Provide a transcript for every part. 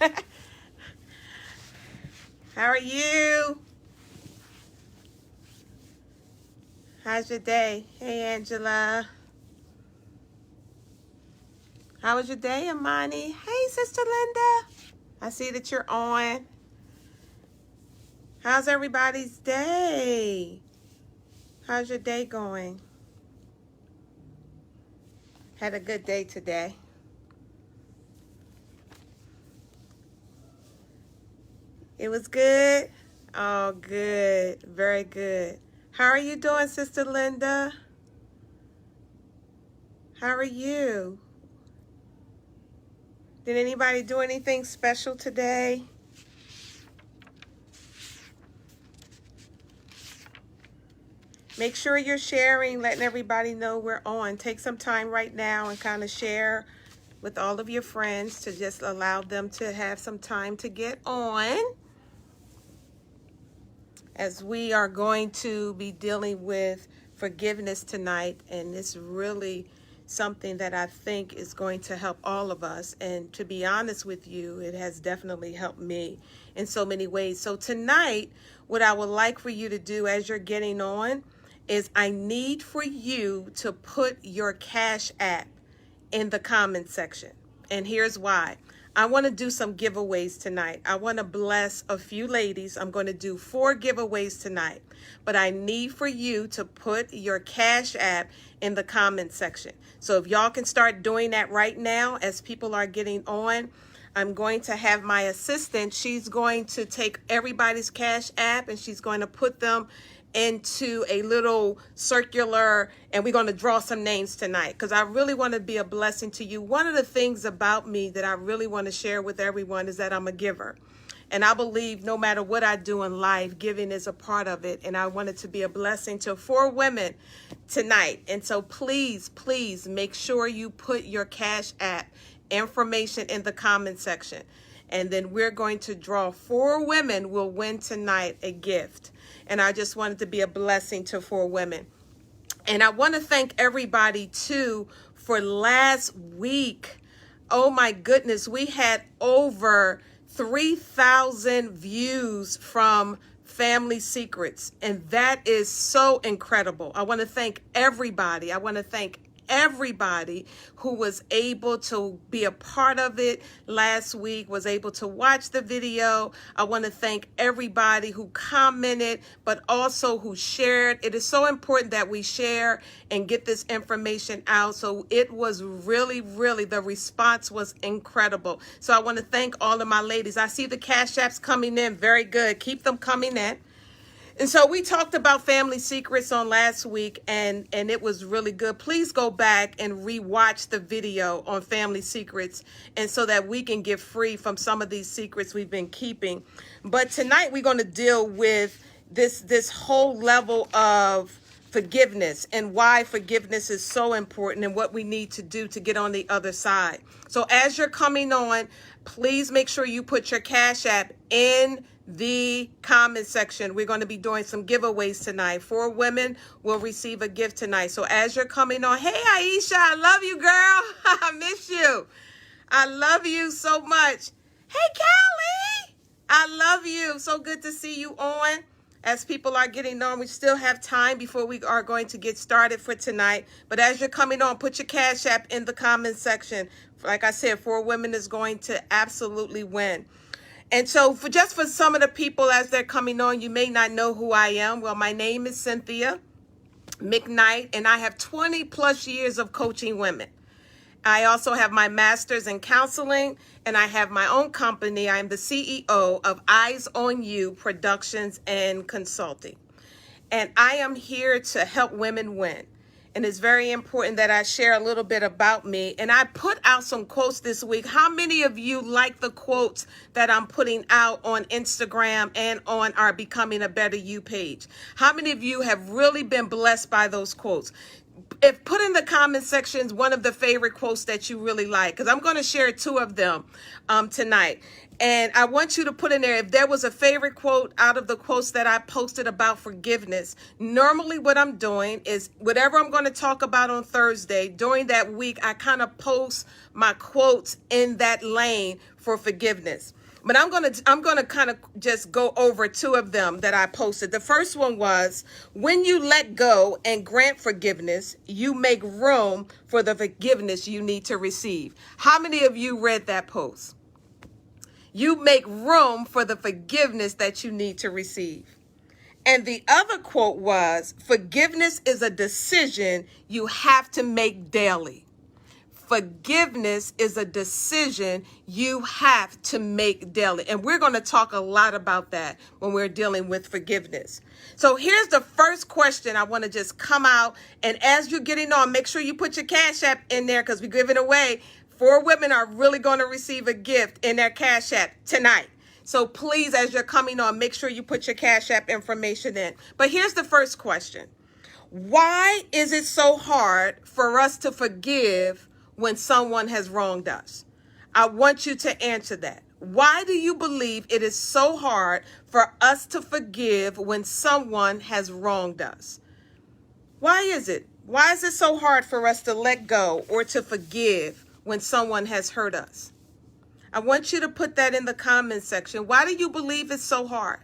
How are you? How's your day? Hey, Angela. How was your day, Amani? Hey, Sister Linda. I see that you're on. How's everybody's day? How's your day going? Had a good day today. It was good? Oh, good. Very good. How are you doing, Sister Linda? How are you? Did anybody do anything special today? Make sure you're sharing, letting everybody know we're on. Take some time right now and kind of share with all of your friends to just allow them to have some time to get on, as we are going to be dealing with forgiveness tonight. And it's really something that I think is going to help all of us. And to be honest with you, it has definitely helped me in so many ways. So tonight, what I would like for you to do as you're getting on is I need for you to put your Cash App in the comment section. And here's why. I want to do some giveaways tonight. I want to bless a few ladies. I'm going to do 4 giveaways tonight. But I need for you to put your Cash App in the comment section. So if y'all can start doing that right now as people are getting on, I'm going to have my assistant. She's going to take everybody's Cash App and she's going to put them into a little circular, and we're going to draw some names tonight because I really want to be a blessing to you. One of the things about me that I really want to share with everyone is that I'm a giver. And I believe no matter what I do in life, giving is a part of it. And I wanted to be a blessing to 4 women tonight. And so please, please make sure you put your Cash App information in the comment section. And then we're going to draw 4 women will win tonight a gift. And I just wanted to be a blessing to 4 women. And I want to thank everybody too for last week. Oh my goodness, we had over 3,000 views from Family Secrets. And that is so incredible. I want to thank everybody. I want to thank everybody who was able to be a part of it last week, was able to watch the video. I want to thank everybody who commented, but also who shared. It is so important that we share and get this information out. So it was really, really, the response was incredible. So I want to thank all of my ladies. I see the Cash Apps coming in. Very good. Keep them coming in. And so we talked about Family Secrets on last week, and it was really good. Please go back and rewatch the video on Family Secrets, and so that we can get free from some of these secrets we've been keeping. But tonight we're going to deal with this whole level of forgiveness and why forgiveness is so important and what we need to do to get on the other side. So as you're coming on, please make sure you put your Cash App in the comment section. We're going to be doing some giveaways tonight. 4 women will receive a gift tonight. So as you're coming on, hey Aisha, I love you, girl. I miss you. I love you so much. Hey Callie, I love you. So good to see you on. As people are getting on, we still have time before we are going to get started for tonight. But as you're coming on, put your Cash App in the comment section. Like I said, 4 women is going to absolutely win. And so for some of the people as they're coming on, you may not know who I am. Well, my name is Cynthia McKnight, and I have 20 plus years of coaching women. I also have my master's in counseling, and I have my own company. I'm the CEO of Eyes on You Productions and Consulting. And I am here to help women win. And it's very important that I share a little bit about me. And I put out some quotes this week. How many of you like the quotes that I'm putting out on Instagram and on our Becoming a Better You page? How many of you have really been blessed by those quotes? if put in the comment sections one of the favorite quotes that you really like, because I'm going to share two of them tonight. And I want you to put in there if there was a favorite quote out of the quotes that I posted about forgiveness. Normally what I'm doing is whatever I'm going to talk about on Thursday, during that week, I kind of post my quotes in that lane for forgiveness. But I'm gonna kind of just go over two of them that I posted. The first one was, when you let go and grant forgiveness, you make room for the forgiveness you need to receive. How many of you read that post? You make room for the forgiveness that you need to receive. And the other quote was, forgiveness is a decision you have to make daily. Forgiveness is a decision you have to make daily. And we're going to talk a lot about that when we're dealing with forgiveness. So here's the first question I want to just come out. And as you're getting on, make sure you put your Cash App in there, because we're giving away 4 women are really going to receive a gift in their Cash App tonight. So please, as you're coming on, make sure you put your Cash App information in. But here's the first question. Why is it so hard for us to forgive when someone has wronged us? I want you to answer that. Why do you believe it is so hard for us to forgive when someone has wronged us? Why is it? Why is it so hard for us to let go or to forgive when someone has hurt us? I want you to put that in the comment section. Why do you believe it's so hard?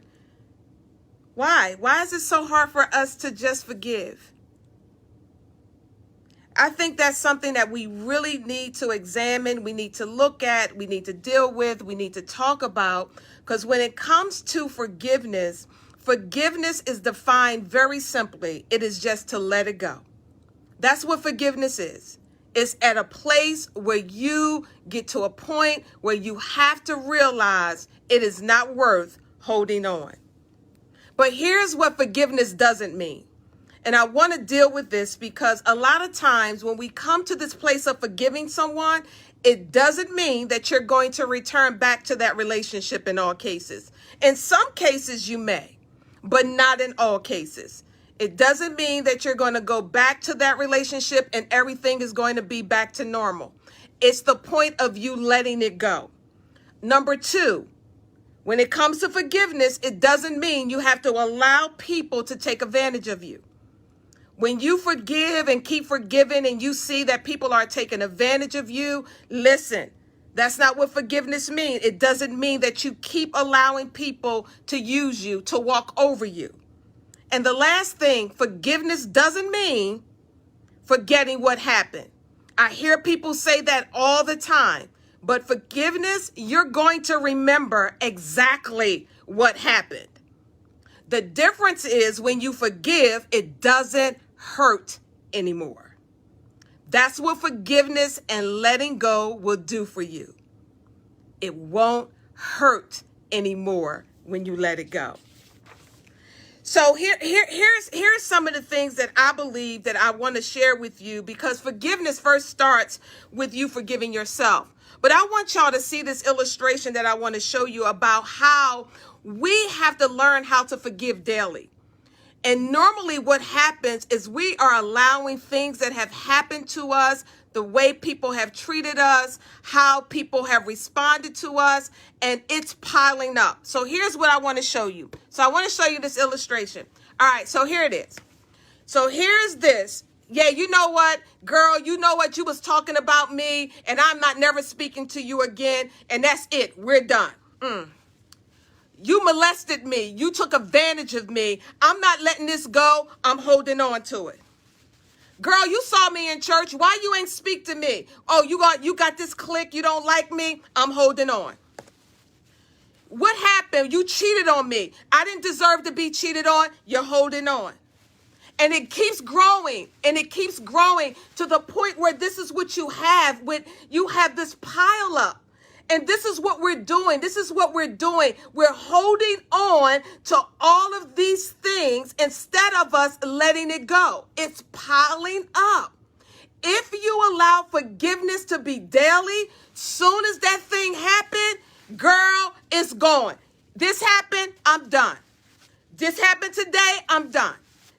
Why? Why is it so hard for us to just forgive? I think that's something that we really need to examine. We need to look at, we need to deal with, we need to talk about, because when it comes to forgiveness, forgiveness is defined very simply. It is just to let it go. That's what forgiveness is. It's at a place where you get to a point where you have to realize it is not worth holding on. But here's what forgiveness doesn't mean. And I want to deal with this because a lot of times when we come to this place of forgiving someone, it doesn't mean that you're going to return back to that relationship in all cases. In some cases you may, but not in all cases. It doesn't mean that you're going to go back to that relationship and everything is going to be back to normal. It's the point of you letting it go. Number 2, when it comes to forgiveness, it doesn't mean you have to allow people to take advantage of you. When you forgive and keep forgiving and you see that people are taking advantage of you, listen, that's not what forgiveness means. It doesn't mean that you keep allowing people to use you, to walk over you. And the last thing, forgiveness doesn't mean forgetting what happened. I hear people say that all the time, but forgiveness, you're going to remember exactly what happened. The difference is when you forgive, it doesn't hurt anymore. That's what forgiveness and letting go will do for you. It won't hurt anymore when you let it go. So here's some of the things that I believe that I want to share with you, because forgiveness first starts with you forgiving yourself. But I want y'all to see this illustration that I want to show you about how we have to learn how to forgive daily. And normally what happens is we are allowing things that have happened to us, the way people have treated us, how people have responded to us, and it's piling up. So here's what I want to show you. So I want to show you this illustration. All right, so here it is. So here's this. Yeah, you know what, girl, you know what, you was talking about me, and I'm not never speaking to you again, and that's it. We're done. You molested me. You took advantage of me. I'm not letting this go. I'm holding on to it. Girl, you saw me in church. Why you ain't speak to me? Oh, you got this clique. You don't like me. I'm holding on. What happened? You cheated on me. I didn't deserve to be cheated on. You're holding on. And it keeps growing, and it keeps growing to the point where this is what you have. You have this pile up. And this is what we're doing. This is what we're doing. We're holding on to all of these things instead of us letting it go. It's piling up. If you allow forgiveness to be daily, soon as that thing happened, girl, it's gone. This happened, I'm done. This happened today, I'm done.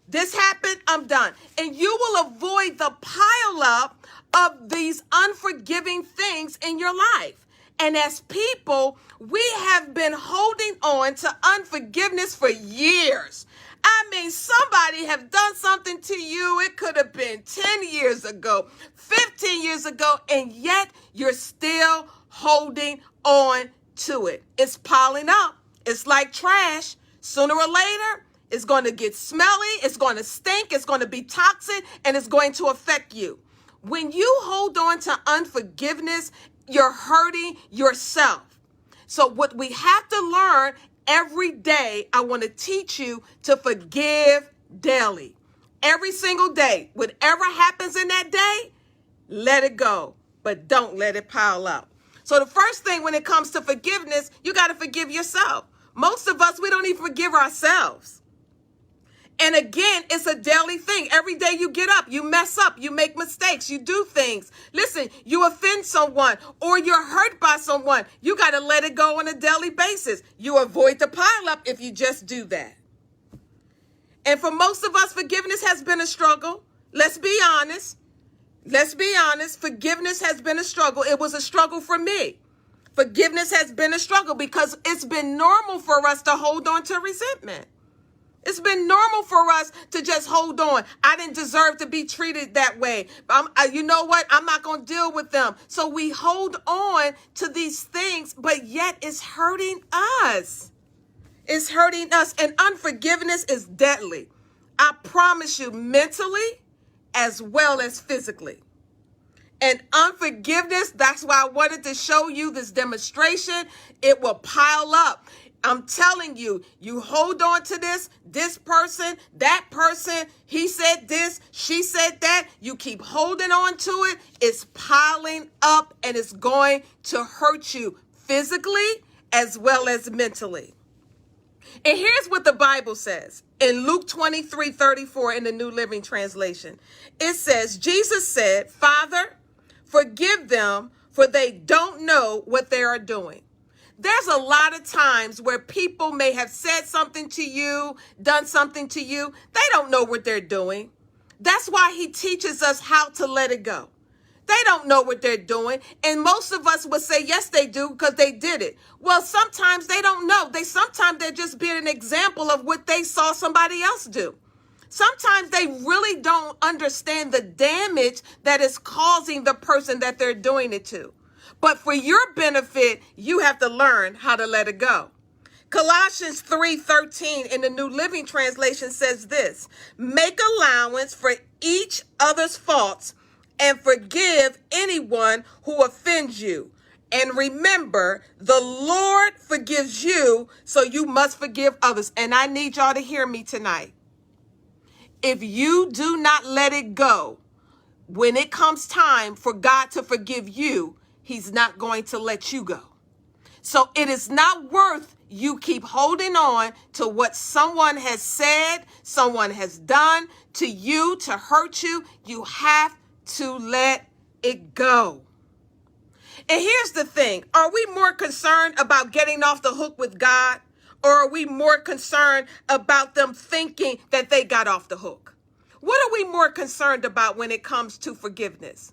This happened, I'm done. And you will avoid the pileup of these unforgiving things in your life. And as people, we have been holding on to unforgiveness for years. I mean, somebody have done something to you. It could have been 10 years ago, 15 years ago, and yet you're still holding on to it. It's piling up. It's like trash. Sooner or later, it's going to get smelly, it's going to stink, it's going to be toxic, and it's going to affect you. When you hold on to unforgiveness, you're hurting yourself. So what we have to learn every day, I want to teach you to forgive daily. Every single day, whatever happens in that day, let it go, but don't let it pile up. So the first thing when it comes to forgiveness, you got to forgive yourself. Most of us, we don't even forgive ourselves. And again, it's a daily thing. Every day you get up, you mess up, you make mistakes, you do things. Listen, you offend someone or you're hurt by someone. You got to let it go on a daily basis. You avoid the pileup if you just do that. And for most of us, forgiveness has been a struggle. Let's be honest. Let's be honest. Forgiveness has been a struggle. It was a struggle for me. Forgiveness has been a struggle because it's been normal for us to hold on to resentment. It's been normal for us to just hold on. I didn't deserve to be treated that way. You know what? I'm not going to deal with them. So we hold on to these things, but yet it's hurting us. It's hurting us. And unforgiveness is deadly. I promise you, mentally as well as physically. And unforgiveness, that's why I wanted to show you this demonstration. It will pile up. I'm telling you, you hold on to this person, that person, he said this, she said that. You keep holding on to it. It's piling up and it's going to hurt you physically as well as mentally. And here's what the Bible says in Luke 23:34 in the New Living Translation. It says, Jesus said, Father, forgive them, for they don't know what they are doing. There's a lot of times where people may have said something to you, done something to you. They don't know what they're doing. That's why he teaches us how to let it go. They don't know what they're doing. And most of us would say, yes, they do because they did it. Well, sometimes they don't know. Sometimes they're just being an example of what they saw somebody else do. Sometimes they really don't understand the damage that is causing the person that they're doing it to. But for your benefit, you have to learn how to let it go. Colossians 3:13 in the New Living Translation says this, make allowance for each other's faults and forgive anyone who offends you. And remember, the Lord forgives you, so you must forgive others. And I need y'all to hear me tonight. If you do not let it go, when it comes time for God to forgive you, he's not going to let you go. So it is not worth you keep holding on to what someone has said, someone has done to you to hurt you. You have to let it go. And here's the thing. Are we more concerned about getting off the hook with God, or are we more concerned about them thinking that they got off the hook? What are we more concerned about when it comes to forgiveness?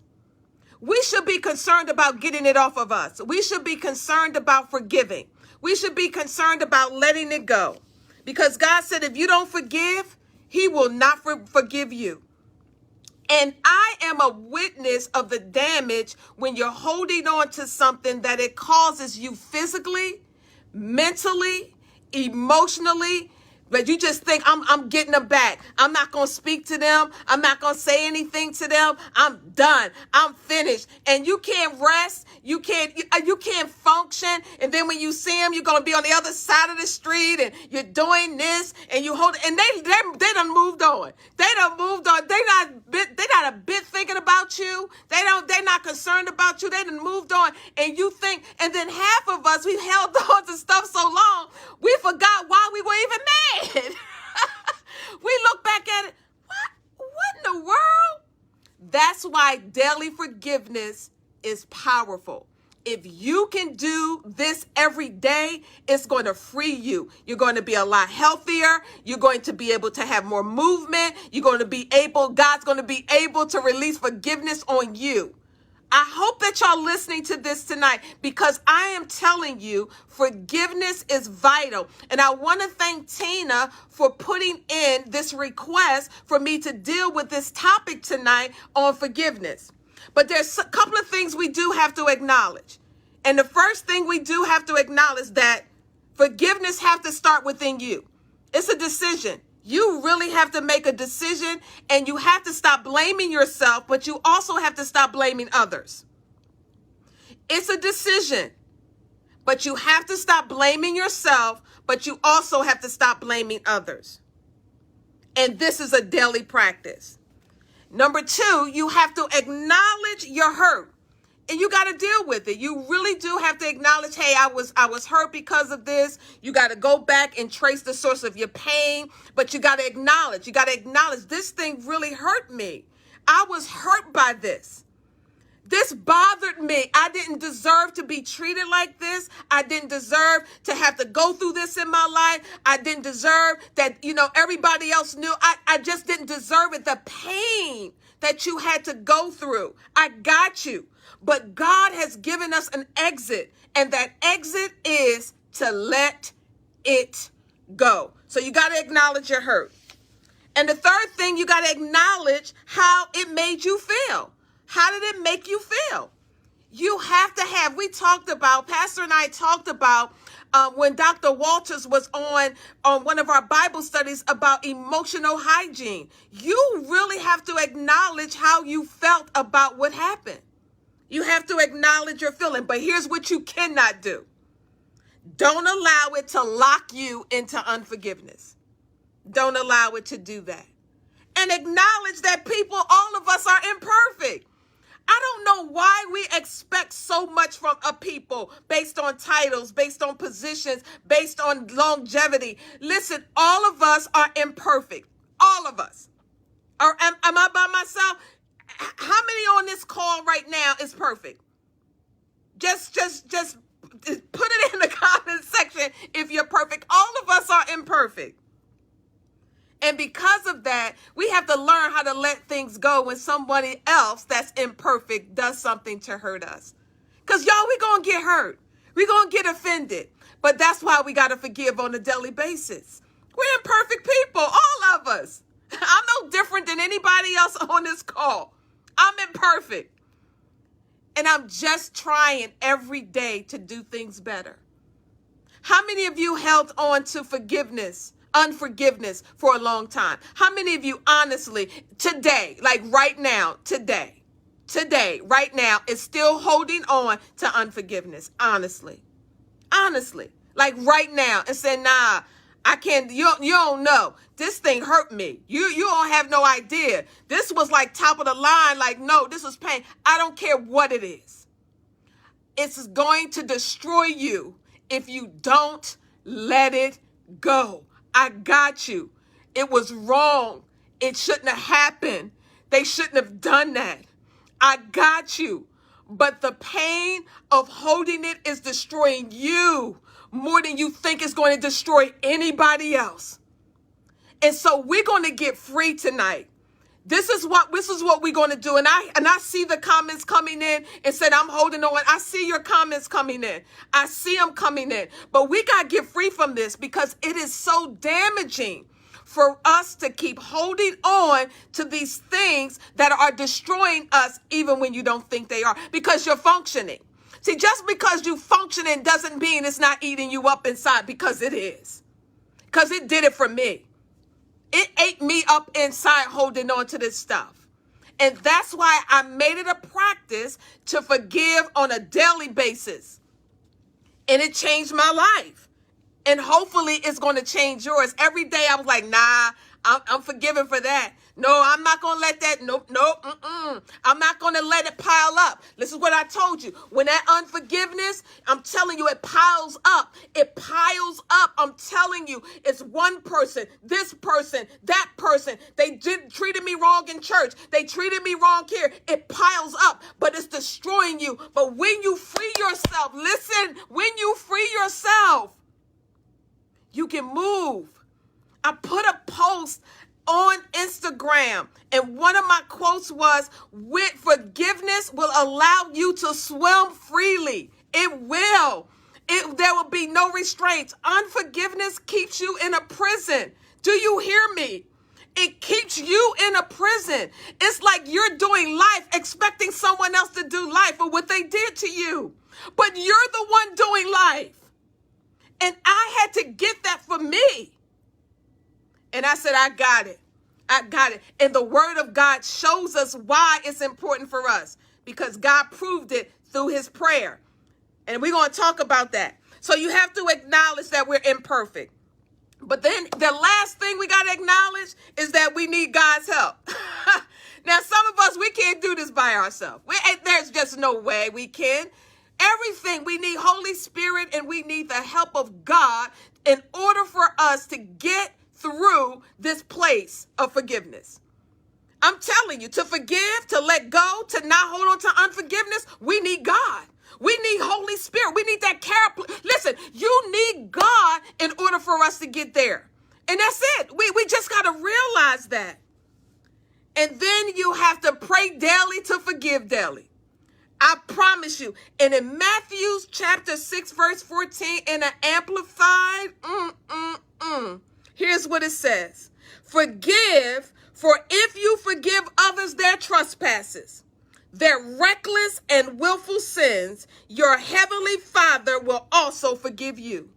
We should be concerned about getting it off of us. We should be concerned about forgiving. We should be concerned about letting it go. Because God said if you don't forgive, he will not forgive you. And I am a witness of the damage when you're holding on to something that it causes you physically, mentally, emotionally. But you just think, I'm getting them back. I'm not going to speak to them. I'm not going to say anything to them. I'm done. I'm finished. And you can't rest. You can't function. And then when you see them, you're going to be on the other side of the street and you're doing this and you hold, and they done moved on. They done moved on. They not a bit thinking about you. They're not concerned about you. They done moved on. And you think, and then half of us, we've held on to stuff so long, we forgot why we were even mad. We look back at it. What in the world? That's why daily forgiveness is powerful. If you can do this every day, it's going to free you. You're going to be a lot healthier. You're going to be able to have more movement. You're going to be able, God's going to be able to release forgiveness on you. I hope that y'all listening to this tonight, because I am telling you, forgiveness is vital. And I want to thank Tina for putting in this request for me to deal with this topic tonight on forgiveness. But there's a couple of things we do have to acknowledge. And the first thing we do have to acknowledge that forgiveness has to start within you. It's a decision. You really have to make a decision, and you have to stop blaming yourself, but you also have to stop blaming others. It's a decision, but you have to stop blaming yourself, but you also have to stop blaming others. And this is a daily practice. Number 2, you have to acknowledge your hurt. And you got to deal with it. You really do have to acknowledge, hey, I was hurt because of this. You got to go back and trace the source of your pain. But you got to acknowledge this thing really hurt me. I was hurt by this. This bothered me. I didn't deserve to be treated like this. I didn't deserve to have to go through this in my life. I didn't deserve that, everybody else knew. I just didn't deserve it. The pain that you had to go through. I got you. But God has given us an exit, and that exit is to let it go. So you got to acknowledge your hurt. And the third thing, you got to acknowledge how it made you feel. How did it make you feel? You have to have, Pastor and I talked about when Dr. Walters was on one of our Bible studies about emotional hygiene. You really have to acknowledge how you felt about what happened. You have to acknowledge your feeling, but here's what you cannot do. Don't allow it to lock you into unforgiveness. Don't allow it to do that. And acknowledge that all of us are imperfect. I don't know why we expect so much from a people based on titles, based on positions, based on longevity. Listen, all of us are imperfect. All of us. Or am I by myself? How many on this call right now is perfect? Just put it in the comment section if you're perfect. All of us are imperfect. And because of that, we have to learn how to let things go when somebody else that's imperfect does something to hurt us. Because y'all, we're going to get hurt. We're going to get offended. But that's why we got to forgive on a daily basis. We're imperfect people, all of us. I'm no different than anybody else on this call. I'm imperfect. And I'm just trying every day to do things better. How many of you held on to unforgiveness for a long time? How many of you honestly today, like right now, today, right now, is still holding on to unforgiveness? Honestly, like right now, and say, nah, I can't, you don't know. This thing hurt me. You don't have no idea. This was like top of the line. Like, no, this was pain. I don't care what it is. It's going to destroy you if you don't let it go. I got you. It was wrong. It shouldn't have happened. They shouldn't have done that. I got you. But the pain of holding it is destroying you more than you think it's going to destroy anybody else. And so we're going to get free tonight. This is what we're going to do. And I see the comments coming in and said, I'm holding on. I see your comments coming in. I see them coming in. But we got to get free from this, because it is so damaging for us to keep holding on to these things that are destroying us, even when you don't think they are, because you're functioning. See, just because you functioning doesn't mean it's not eating you up inside, because it is. Because it did it for me. It ate me up inside holding on to this stuff. And that's why I made it a practice to forgive on a daily basis. And it changed my life. And hopefully it's going to change yours. Every day I was like, nah, I'm forgiven for that. No, I'm not going to let that. Nope, nope. I'm not going to let it pile up. This is what I told you. When that unforgiveness, I'm telling you, it piles up. It piles up. I'm telling you, it's one person, this person, that person. They treated me wrong in church. They treated me wrong here. It piles up, but it's destroying you. But when you free yourself, listen, when you free yourself, you can move. I put a post on Instagram, and one of my quotes was, with forgiveness will allow you to swim freely. It will. There will be no restraints. Unforgiveness keeps you in a prison. Do you hear me? It keeps you in a prison. It's like you're doing life expecting someone else to do life for what they did to you. But you're the one doing life. And I had to get that for me. And I said, I got it. I got it. And the word of God shows us why it's important for us, because God proved it through his prayer. And we're going to talk about that. So you have to acknowledge that we're imperfect. But then the last thing we got to acknowledge is that we need God's help. Now, some of us, we can't do this by ourselves. There's just no way we can. Everything, we need Holy Spirit, and we need the help of God in order for us to get through this place of forgiveness. I'm telling you, to forgive, to let go, to not hold on to unforgiveness, we need God. We need Holy Spirit. We need that care. Listen, you need God in order for us to get there. And that's it. We just got to realize that. And then you have to pray daily to forgive daily. I promise you. And in Matthew chapter 6, verse 14, in an amplified, here's what it says. Forgive, for if you forgive others their trespasses, their reckless and willful sins, your heavenly Father will also forgive you.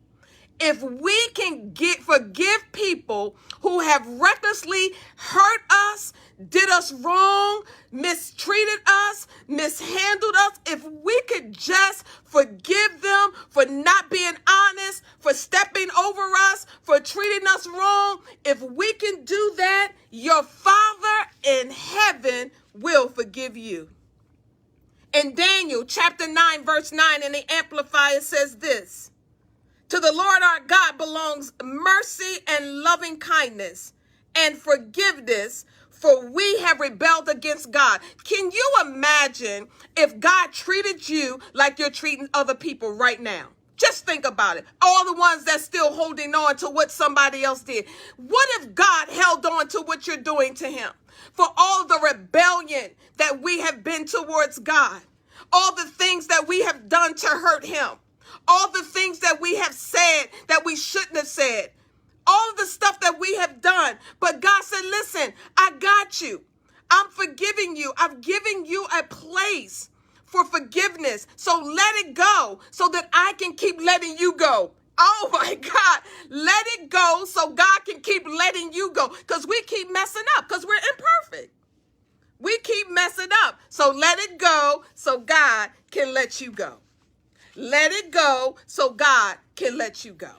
If we can forgive people who have recklessly hurt us, did us wrong, mistreated us, mishandled us, if we could just forgive them for not being honest, for stepping over us, for treating us wrong, if we can do that, your Father in heaven will forgive you. In Daniel chapter 9, verse 9, in the Amplifier says this: to the Lord our God belongs mercy and loving kindness and forgiveness, for we have rebelled against God. Can you imagine if God treated you like you're treating other people right now? Just think about it. All the ones that's still holding on to what somebody else did. What if God held on to what you're doing to him? For all the rebellion that we have been towards God, all the things that we have done to hurt him, all the things that we have said that we shouldn't have said, all of the stuff that we have done. But God said, listen, I got you. I'm forgiving you. I've given you a place for forgiveness. So let it go so that I can keep letting you go. Oh my God, let it go so God can keep letting you go, because we keep messing up because we're imperfect. We keep messing up. So let it go so God can let you go. Let it go so God can let you go.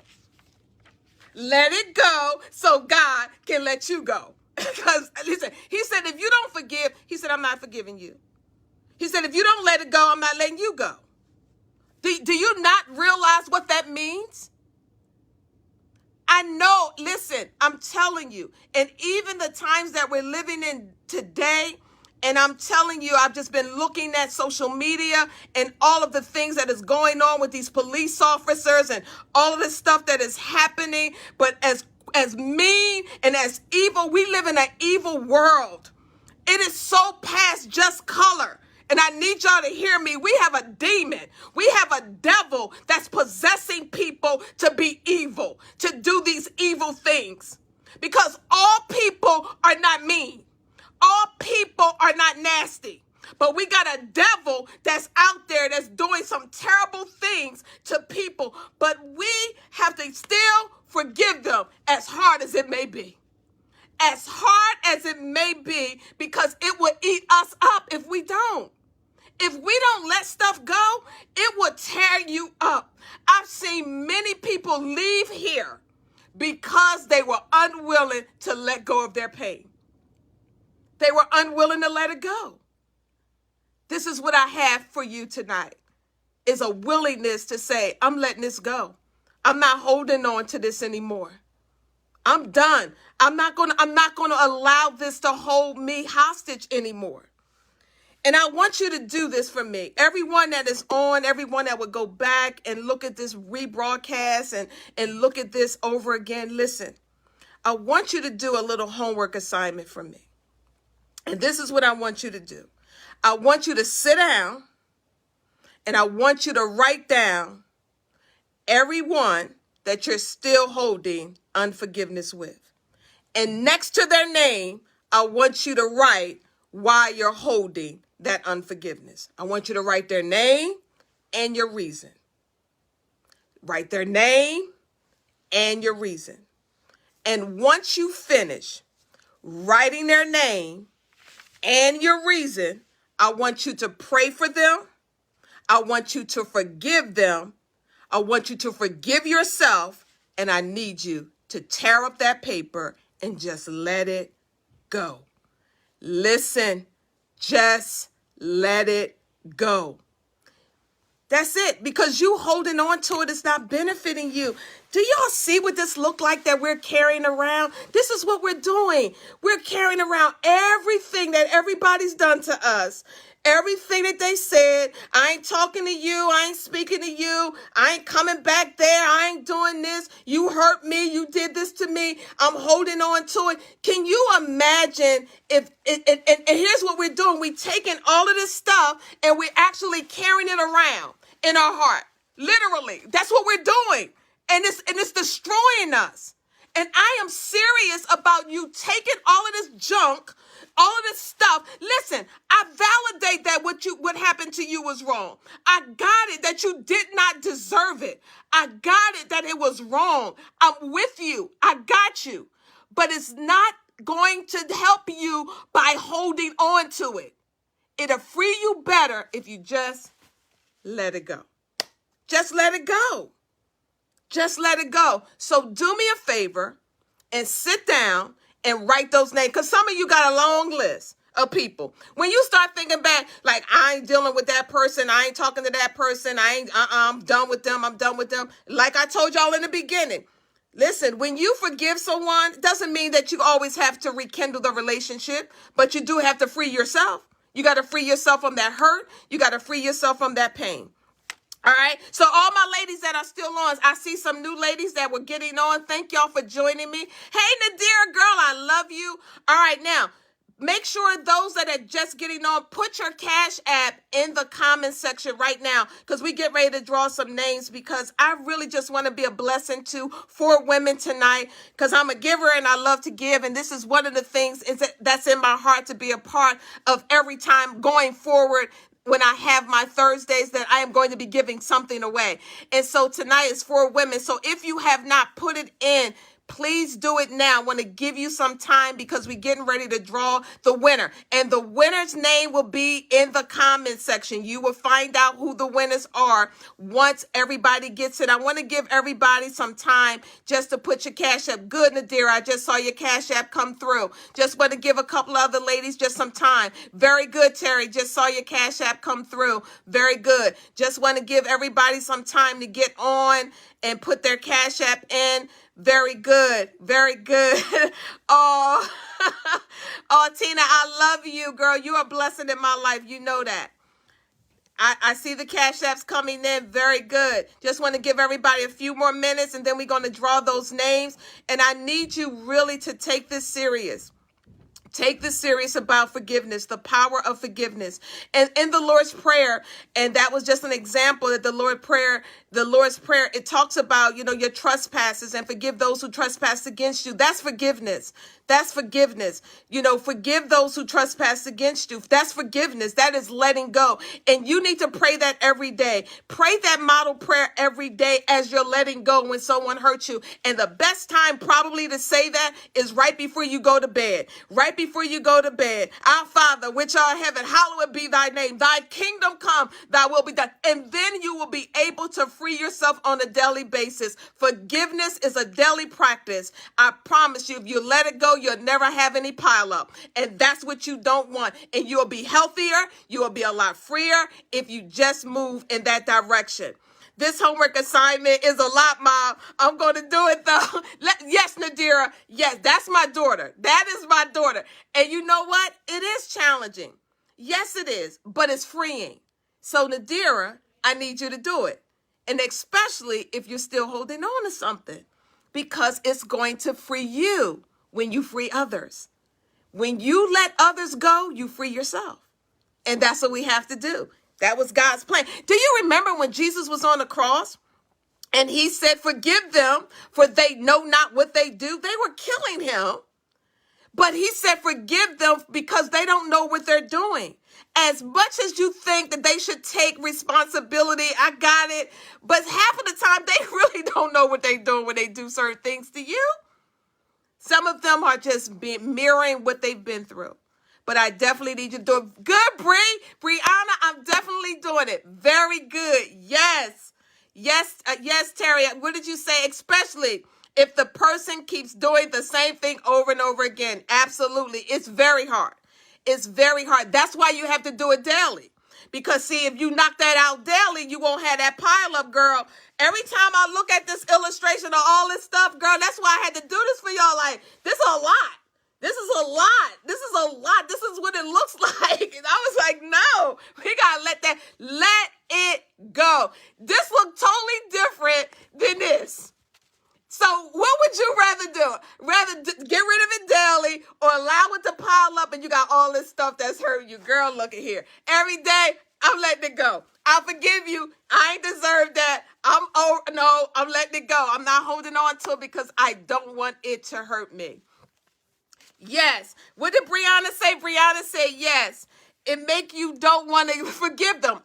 Let it go so God can let you go. Because, listen, he said, if you don't forgive, he said, I'm not forgiving you. He said, if you don't let it go, I'm not letting you go. Do you not realize what that means? I know, listen, I'm telling you, and even the times that we're living in today, and I'm telling you, I've just been looking at social media and all of the things that is going on with these police officers and all of this stuff that is happening. But as mean and as evil, we live in an evil world. It is so past just color. And I need y'all to hear me. We have a demon. We have a devil that's possessing people to be evil, to do these evil things. Because all people are not mean. All people are not nasty. But we got a devil that's out there that's doing some terrible things to people. But we have to still forgive them, as hard as it may be. As hard as it may be, because it will eat us up if we don't. If we don't let stuff go, it will tear you up. I've seen many people leave here because they were unwilling to let go of their pain. They were unwilling to let it go. This is what I have for you tonight, is a willingness to say, I'm letting this go. I'm not holding on to this anymore. I'm done. I'm not going to allow this to hold me hostage anymore. And I want you to do this for me. Everyone that is on, everyone that would go back and look at this rebroadcast and look at this over again, listen, I want you to do a little homework assignment for me. And this is what I want you to do. I want you to sit down and I want you to write down everyone that you're still holding unforgiveness with. And next to their name, I want you to write why you're holding that unforgiveness. I want you to write their name and your reason. Write their name and your reason. And once you finish writing their name and your reason, I want you to pray for them. I want you to forgive them. I want you to forgive yourself. And I need you to tear up that paper and just let it go. Listen, just let it go. That's it, because you holding on to it is not benefiting you. Do y'all see what this look like that we're carrying around? This is what we're doing. We're carrying around everything that everybody's done to us. Everything that they said. I ain't talking to you. I ain't speaking to you. I ain't coming back there. I ain't doing this. You hurt me. You did this to me. I'm holding on to it. Can you imagine if, and here's what we're doing. We're taking all of this stuff and we're actually carrying it around in our heart. Literally. That's what we're doing. And it's destroying us. And I am serious about you taking all of this junk, all of this stuff. Listen, I validate that what happened to you was wrong. I got it that you did not deserve it. I got it that it was wrong. I'm with you. I got you. But it's not going to help you by holding on to it. It'll free you better if you just let it go. Just let it go. Just let it go. So do me a favor and sit down and write those names. Because some of you got a long list of people. When you start thinking back, like, I ain't dealing with that person. I ain't talking to that person. I'm done with them. I'm done with them. Like I told y'all in the beginning. Listen, when you forgive someone, it doesn't mean that you always have to rekindle the relationship, but you do have to free yourself. You got to free yourself from that hurt. You got to free yourself from that pain. All right. So all my ladies that are still on, I see some new ladies that were getting on. Thank y'all for joining me. Hey, Nadira, girl, I love you. All right. Now, make sure those that are just getting on, put your Cash App in the comment section right now, because we get ready to draw some names, because I really just want to be a blessing to 4 women tonight, because I'm a giver and I love to give. And this is one of the things that's in my heart, to be a part of every time going forward. When I have my Thursdays, that I am going to be giving something away. And so tonight is 4 women. So if you have not put it in, please do it now. I want to give you some time, because we're getting ready to draw the winner. And the winner's name will be in the comment section. You will find out who the winners are once everybody gets it. I want to give everybody some time just to put your Cash App. Good, Nadira, I just saw your Cash App come through. Just want to give a couple other ladies just some time. Very good, Terry. Just saw your Cash App come through. Very good. Just want to give everybody some time to get on and put their Cash App in. Very good. Very good. Oh, oh, Tina, I love you, girl. You are a blessing in my life. You know that. I see the Cash Apps coming in. Very good. Just want to give everybody a few more minutes, and then we're going to draw those names. And I need you really to take this serious. Take this serious about forgiveness, the power of forgiveness. And in the Lord's Prayer, and that was just an example that the Lord's Prayer, it talks about, your trespasses and forgive those who trespass against you. That's forgiveness. That's forgiveness. Forgive those who trespass against you. That's forgiveness. That is letting go. And you need to pray that every day. Pray that model prayer every day as you're letting go when someone hurts you. And the best time probably to say that is right before you go to bed. Right before you go to bed. Our Father, which art in heaven, hallowed be thy name. Thy kingdom come, thy will be done. And then you will be able to free yourself on a daily basis. Forgiveness is a daily practice. I promise you, if you let it go, you'll never have any pile up. And that's what you don't want. And you'll be healthier. You'll be a lot freer if you just move in that direction. This homework assignment is a lot, Mom. I'm going to do it, though. Yes, Nadira. Yes, that's my daughter. That is my daughter. And you know what? It is challenging. Yes, it is. But it's freeing. So, Nadira, I need you to do it. And especially if you're still holding on to something. Because it's going to free you when you free others. When you let others go, you free yourself. And that's what we have to do. That was God's plan. Do you remember when Jesus was on the cross and he said, forgive them, for they know not what they do? They were killing him. But he said, forgive them because they don't know what they're doing. As much as you think that they should take responsibility, I got it. But half of the time, they really don't know what they're doing when they do certain things to you. Some of them are just mirroring what they've been through. But I definitely need you to do it. Good, Brianna, I'm definitely doing it. Very good. Yes. Yes, Terry. What did you say? Especially if the person keeps doing the same thing over and over again. Absolutely. It's very hard. It's very hard. That's why you have to do it daily. Because, see, if you knock that out daily, you won't have that pile up, girl. Every time I look at this illustration of all this stuff, girl, that's why I had to do this for y'all. Like, this is a lot. This is a lot. This is a lot. This is what it looks like. And I was like, no, we got to let it go. This looked totally different than this. So what would you rather do? Rather get rid of it daily or allow it to pile up and you got all this stuff that's hurting you? Girl, look at here. Every day, I'm letting it go. I forgive you. I ain't deserve that. I'm letting it go. I'm not holding on to it because I don't want it to hurt me. Yes. What did Brianna say? Brianna said yes. It make you don't want to forgive them.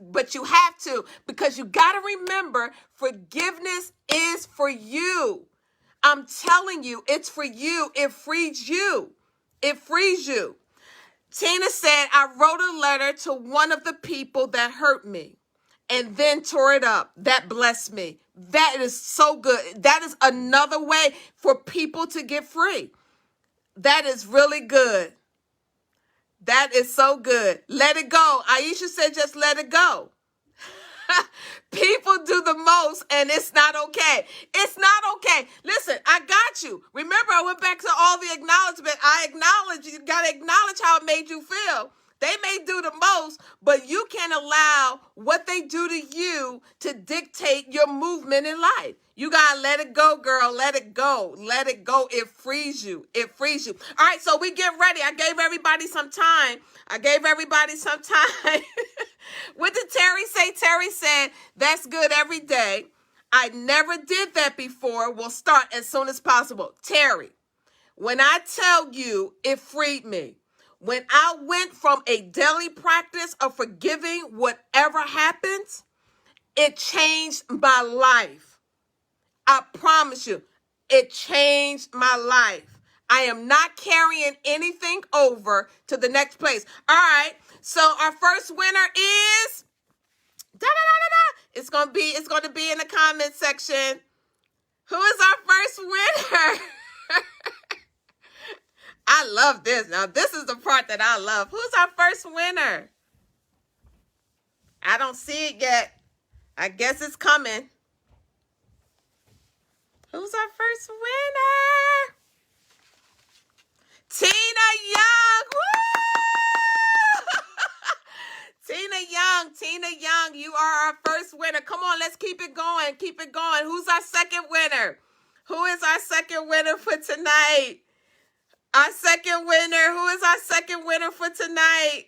But you have to, because you got to remember, forgiveness is for you. I'm telling you, it's for you. It frees you. It frees you. Tina said, I wrote a letter to one of the people that hurt me and then tore it up. That blessed me. That is so good. That is another way for people to get free. That is really good. That is so good. Let it go. Aisha said, just let it go. People do the most and it's not okay. It's not okay. Listen, I got you. Remember, I went back to all the acknowledgement. I acknowledge, you got to acknowledge how it made you feel. They may do the most, but you can't allow what they do to you to dictate your movement in life. You got to let it go, girl. Let it go. Let it go. It frees you. It frees you. All right, so we get ready. I gave everybody some time. What did Terry say? Terry said, that's good every day. I never did that before. We'll start as soon as possible. Terry, when I tell you it freed me, when I went from a daily practice of forgiving whatever happens, it changed my life. I promise you, it changed my life. I am not carrying anything over to the next place. All right, so our first winner is It's gonna be in the comment section. Who is our first winner? I love this. Now, this is the part that I love. Who's our first winner? I don't see it yet. I guess it's coming. Who's our first winner? Tina Young. Woo! Tina Young, you are our first winner. Come on, let's keep it going. Keep it going. Who's our second winner? Who is our second winner for tonight? Our second winner. Who is our second winner for tonight?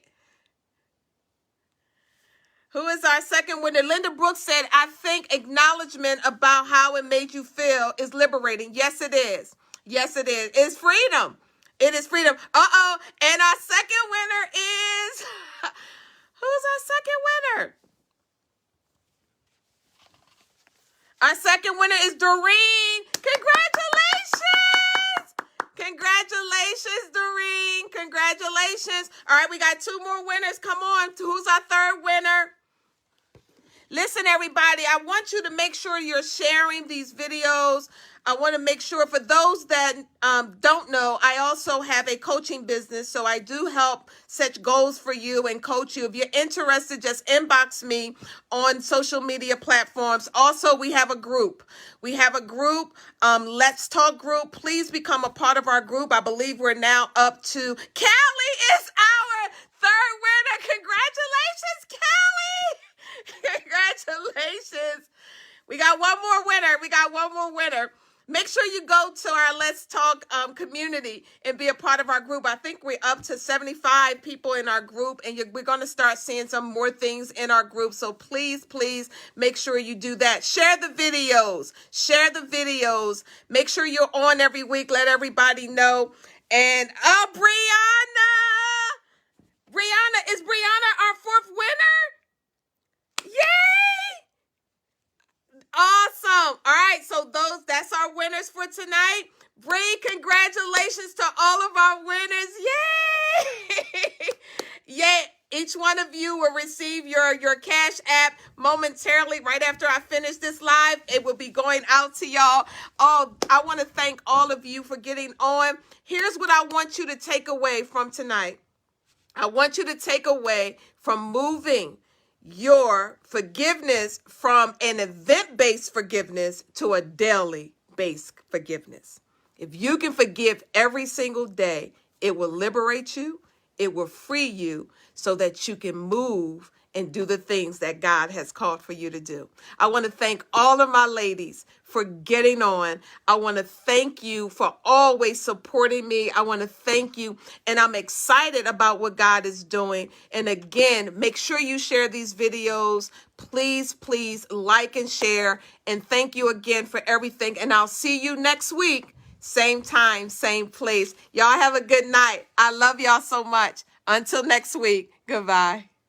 Who is our second winner? Linda Brooks said, I think acknowledgement about how it made you feel is liberating. Yes, it is. Yes, it is. It's freedom. It is freedom. Uh-oh. And our second winner is... Who's our second winner? Our second winner is Doreen. Congratulations! Congratulations, Doreen. Congratulations. All right, we got two more winners. Come on. Who's our third winner? Listen, everybody, I want you to make sure you're sharing these videos. I want to make sure, for those that don't know, I also have a coaching business. So I do help set goals for you and coach you. If you're interested, just inbox me on social media platforms. Also, we have a group. We have a group, Let's Talk group. Please become a part of our group. I believe we're now up to, Callie is our third winner. Congratulations, Callie. Congratulations. We got one more winner. Make sure you go to our Let's Talk community and be a part of our group. I think we're up to 75 people in our group, and we're going to start seeing some more things in our group. So please make sure you do that. Share the videos. Make sure you're on every week. Let everybody know. And is Brianna our fourth winner? Yay! Awesome. All right, so that's our winners for tonight. Bree, congratulations to all of our winners. Yay! Yay. Each one of you will receive your Cash App momentarily right after I finish this live. It will be going out to y'all. Oh, I want to thank all of you for getting on. Here's what I want you to take away from tonight. I want you to take away from moving your forgiveness from an event-based forgiveness to a daily-based forgiveness. If you can forgive every single day, it will liberate you. It will free you so that you can move and do the things that God has called for you to do. I want to thank all of my ladies for getting on. I want to thank you for always supporting me. I want to thank you. And I'm excited about what God is doing. And again, make sure you share these videos. Please like and share. And thank you again for everything. And I'll see you next week. Same time, same place. Y'all have a good night. I love y'all so much. Until next week, goodbye.